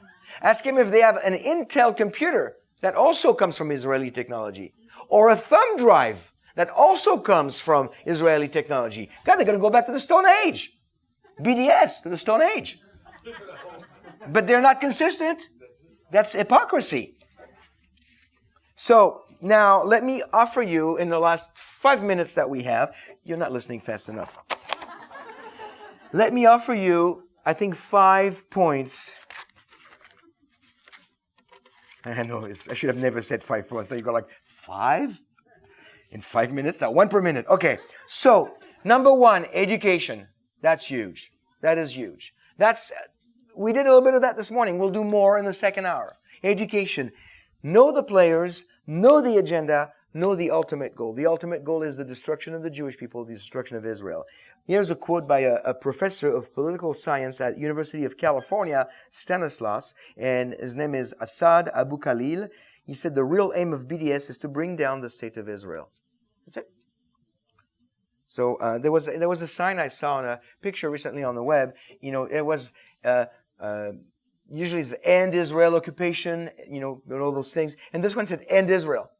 Ask him if they have an Intel computer that also comes from Israeli technology, or a thumb drive that also comes from Israeli technology. God, they're going to go back to the Stone Age. BDS, to the Stone Age. But they're not consistent. That's hypocrisy. So, now, let me offer you, in the last 5 minutes that we have, you're not listening fast enough. Let me offer you, I think, 5 points. I know, I should have never said 5 points. So you go like, 5? In 5 minutes? Now, 1 per minute. Okay. So, number 1, education. That's huge. That is huge. We did a little bit of that this morning. We'll do more in the second hour. Education. Know the players, know the agenda, know the ultimate goal. The ultimate goal is the destruction of the Jewish people, the destruction of Israel. Here's a quote by a professor of political science at University of California, Stanislaus, and his name is Asad Abu Khalil. He said the real aim of BDS is to bring down the state of Israel. That's it. So there was a sign I saw in a picture recently on the web. You know, it was usually it's end Israel occupation. You know, all those things. And this one said end Israel.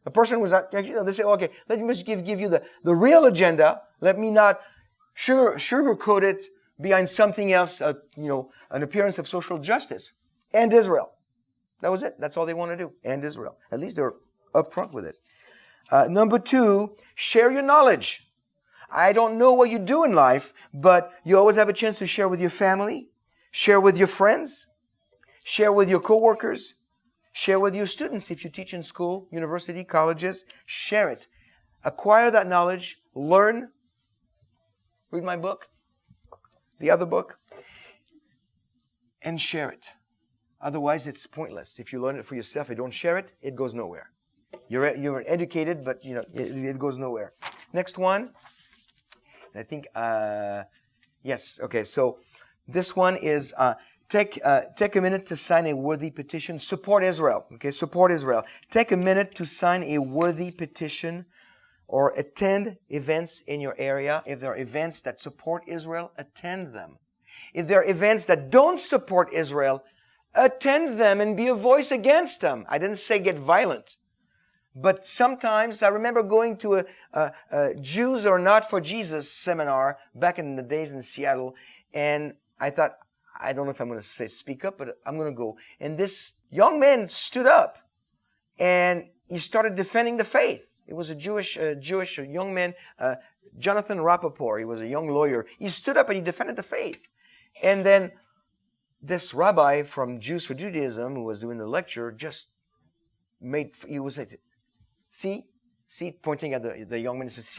The person was they say, okay, let me just give you the real agenda. Let me not sugarcoat it behind something else. An appearance of social justice. End Israel. That was it. That's all they want to do. End Israel. At least they're upfront with it. Number 2, share your knowledge. I don't know what you do in life, but you always have a chance to share with your family, share with your friends, share with your coworkers, share with your students if you teach in school, university, colleges. Share it. Acquire that knowledge. Learn. Read my book, the other book, and share it. Otherwise, it's pointless. If you learn it for yourself and don't share it, it goes nowhere. You're educated, but it goes nowhere. Next one. I think yes. Okay. So this one is take a minute to sign a worthy petition. Support Israel. Okay. Support Israel. Take a minute to sign a worthy petition, or attend events in your area. If there are events that support Israel, attend them. If there are events that don't support Israel, attend them and be a voice against them. I didn't say get violent. But sometimes, I remember going to a Jews Are Not for Jesus seminar back in the days in Seattle, and I thought, I don't know if I'm going to say speak up, but I'm going to go. And this young man stood up, and he started defending the faith. It was a Jewish young man, Jonathan Rappaport. He was a young lawyer. He stood up and he defended the faith. And then this rabbi from Jews for Judaism, who was doing the lecture, he was like, see, pointing at the young man, and says,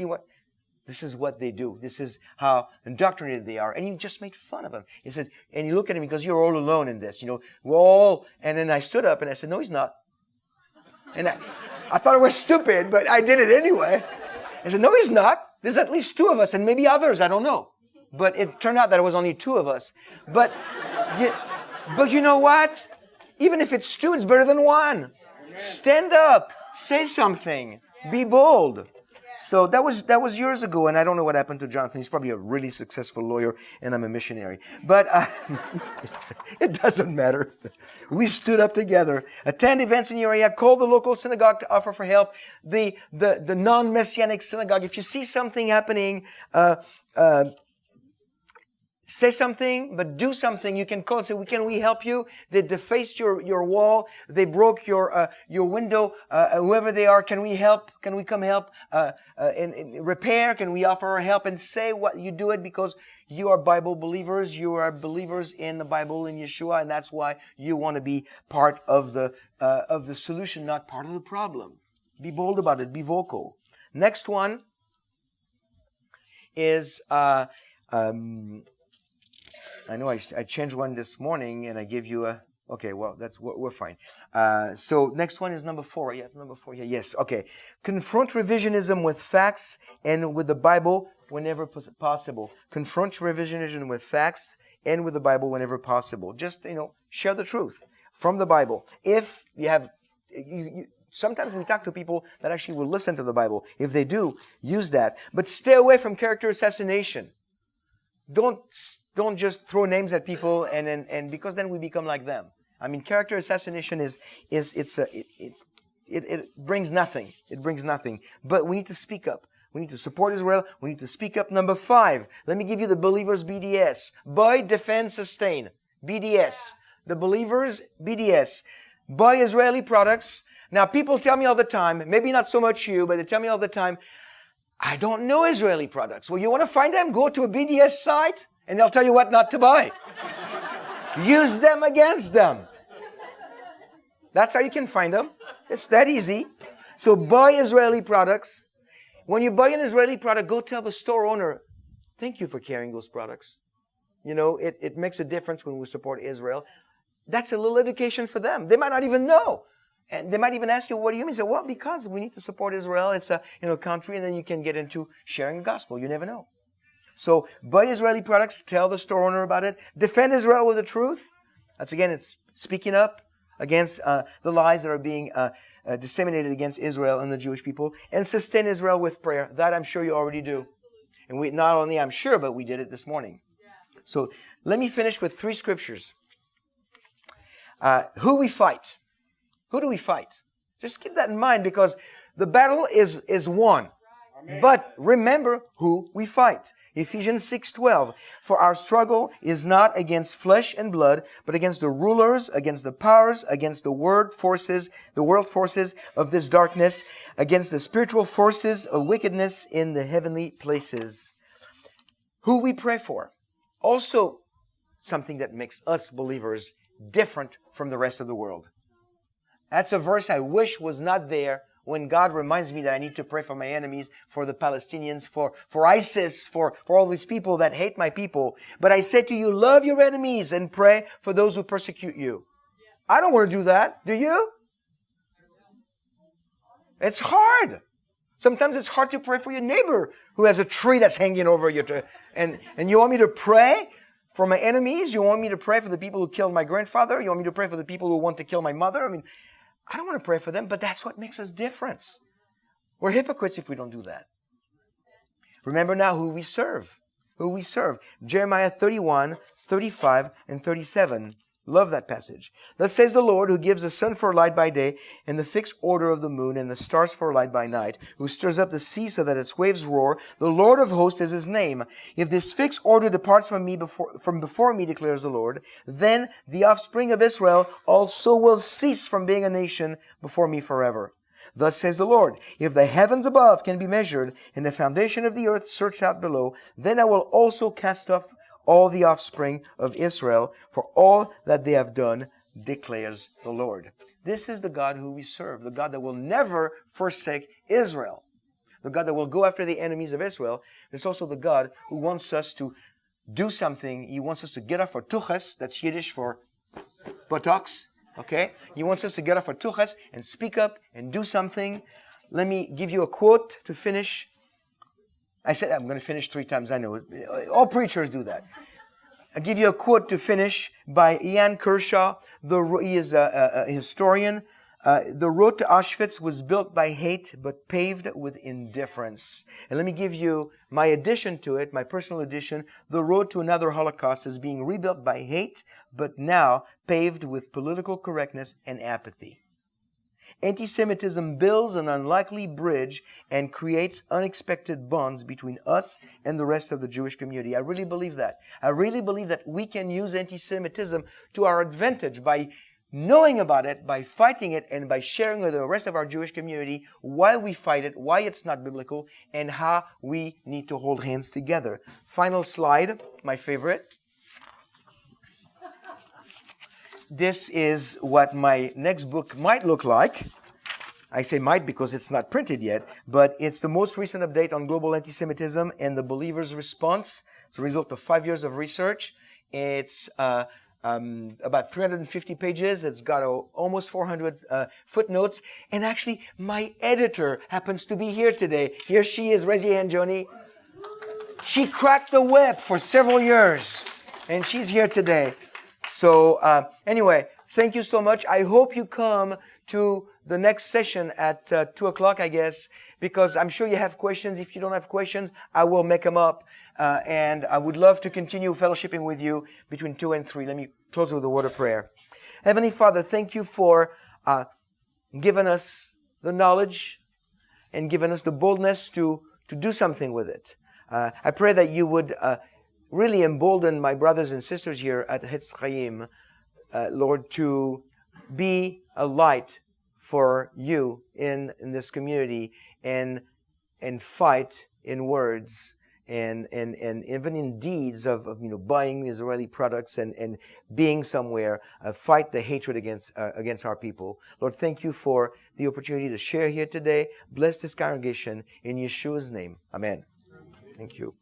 this is what they do. This is how indoctrinated they are. And he just made fun of him. He said, and you look at him because you're all alone in this. We're all, and then I stood up and I said, no, he's not. And I thought it was stupid, but I did it anyway. I said, no, he's not. There's at least 2 of us, and maybe others, I don't know. But it turned out that it was only 2 of us. But you know what? Even if it's 2, it's better than 1. Stand up. Say something. Be bold. So that was years ago, and I don't know what happened to Jonathan. He's probably a really successful lawyer, and I'm a missionary. But it doesn't matter. We stood up together. Attend events in your area. Call the local synagogue to offer for help. The non-Messianic synagogue. If you see something happening, say something, but do something. You can call and say, can we help you? They defaced your wall. They broke your window. Whoever they are, can we help? Can we come help? And repair? Can we offer our help? And say what you do it because you are Bible believers. You are believers in the Bible, in Yeshua, and that's why you want to be part of the solution, not part of the problem. Be bold about it. Be vocal. Next one is I know I changed one this morning and I give you a... Okay, well, we're fine. So next one is number 4. Yeah, number 4. Yeah, yes, okay. Confront revisionism with facts and with the Bible whenever possible. Confront revisionism with facts and with the Bible whenever possible. Just, share the truth from the Bible. If you have... sometimes we talk to people that actually will listen to the Bible. If they do, use that. But stay away from character assassination. Don't just throw names at people and because then we become like them. I mean, character assassination it brings nothing. It brings nothing. But we need to speak up. We need to support Israel. We need to speak up. Number 5. Let me give you the believers BDS. Buy, defend, sustain. BDS. The believers BDS. Buy Israeli products. Now, people tell me all the time, maybe not so much you, but they tell me all the time, I don't know Israeli products. Well, you want to find them? Go to a BDS site and they'll tell you what not to buy. Use them against them. That's how you can find them. It's that easy. So buy Israeli products. When you buy an Israeli product, go tell the store owner, thank you for carrying those products. It makes a difference when we support Israel. That's a little education for them. They might not even know. And they might even ask you, what do you mean? Say, well, because we need to support Israel. It's a country, and then you can get into sharing the gospel. You never know. So buy Israeli products. Tell the store owner about it. Defend Israel with the truth. It's speaking up against the lies that are being disseminated against Israel and the Jewish people. And sustain Israel with prayer. That I'm sure you already do. And we not only I'm sure, but we did it this morning. So let me finish with 3 scriptures. Who we fight. Who do we fight? Just keep that in mind because the battle is won. Amen. But remember who we fight. Ephesians 6:12. For our struggle is not against flesh and blood, but against the rulers, against the powers, against the world forces of this darkness, against the spiritual forces of wickedness in the heavenly places. Who we pray for. Also, something that makes us believers different from the rest of the world. That's a verse I wish was not there when God reminds me that I need to pray for my enemies, for the Palestinians, for ISIS, for all these people that hate my people. But I say to you, love your enemies and pray for those who persecute you. I don't want to do that. Do you? It's hard. Sometimes it's hard to pray for your neighbor who has a tree that's hanging over you. And you want me to pray for my enemies? You want me to pray for the people who killed my grandfather? You want me to pray for the people who want to kill my mother? I don't want to pray for them, but that's what makes us different. We're hypocrites if we don't do that. Remember now who we serve. Who we serve. Jeremiah 31, 35, and 37. Love that passage. Thus says the Lord, who gives the sun for light by day, and the fixed order of the moon, and the stars for light by night, who stirs up the sea so that its waves roar. The Lord of hosts is his name. If this fixed order departs from before me, declares the Lord, then the offspring of Israel also will cease from being a nation before me forever. Thus says the Lord, if the heavens above can be measured, and the foundation of the earth searched out below, then I will also cast off all the offspring of Israel for all that they have done, declares the Lord. This is the God who we serve, the God that will never forsake Israel, the God that will go after the enemies of Israel. It's also the God who wants us to do something. He wants us to get off our tuchas, that's Yiddish for buttocks, Okay? He wants us to get off our tuchas and speak up and do something. Let me give you a quote to finish. I said I'm going to finish 3 times. I know. All preachers do that. I'll give you a quote to finish by Ian Kershaw. He is a historian. The road to Auschwitz was built by hate, but paved with indifference. And let me give you my addition to it, my personal addition. The road to another Holocaust is being rebuilt by hate, but now paved with political correctness and apathy. Anti-Semitism builds an unlikely bridge and creates unexpected bonds between us and the rest of the Jewish community. I really believe that. I really believe that we can use anti-Semitism to our advantage by knowing about it, by fighting it, and by sharing with the rest of our Jewish community why we fight it, why it's not biblical, and how we need to hold hands together. Final slide, my favorite. This is what my next book might look like. I say might because it's not printed yet, but it's the most recent update on global anti-Semitism and the believers' response. It's a result of 5 years of research. It's about 350 pages. It's got almost 400 footnotes. And actually, my editor happens to be here today. Here she is. Raise your hand, Joni. She cracked the whip for several years, and she's here today. So anyway, thank you so much. I hope you come to the next session at 2 o'clock, I guess, because I'm sure you have questions. If you don't have questions, I will make them up. And I would love to continue fellowshipping with you between 2 and 3. Let me close with a word of prayer. Heavenly Father, thank you for giving us the knowledge and giving us the boldness to do something with it. I pray that you would really embolden my brothers and sisters here at Eitz Chaim, Lord, to be a light for you in this community and fight in words and even in deeds of buying Israeli products and being somewhere, fight the hatred against our people. Lord, thank you for the opportunity to share here today. Bless this congregation in Yeshua's name. Amen. Thank you.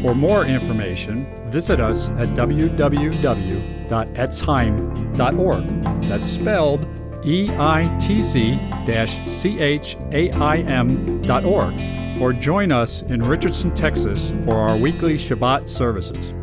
For more information, visit us at www.etzheim.org. That's spelled EITC-CHAIM.org. Or join us in Richardson, Texas for our weekly Shabbat services.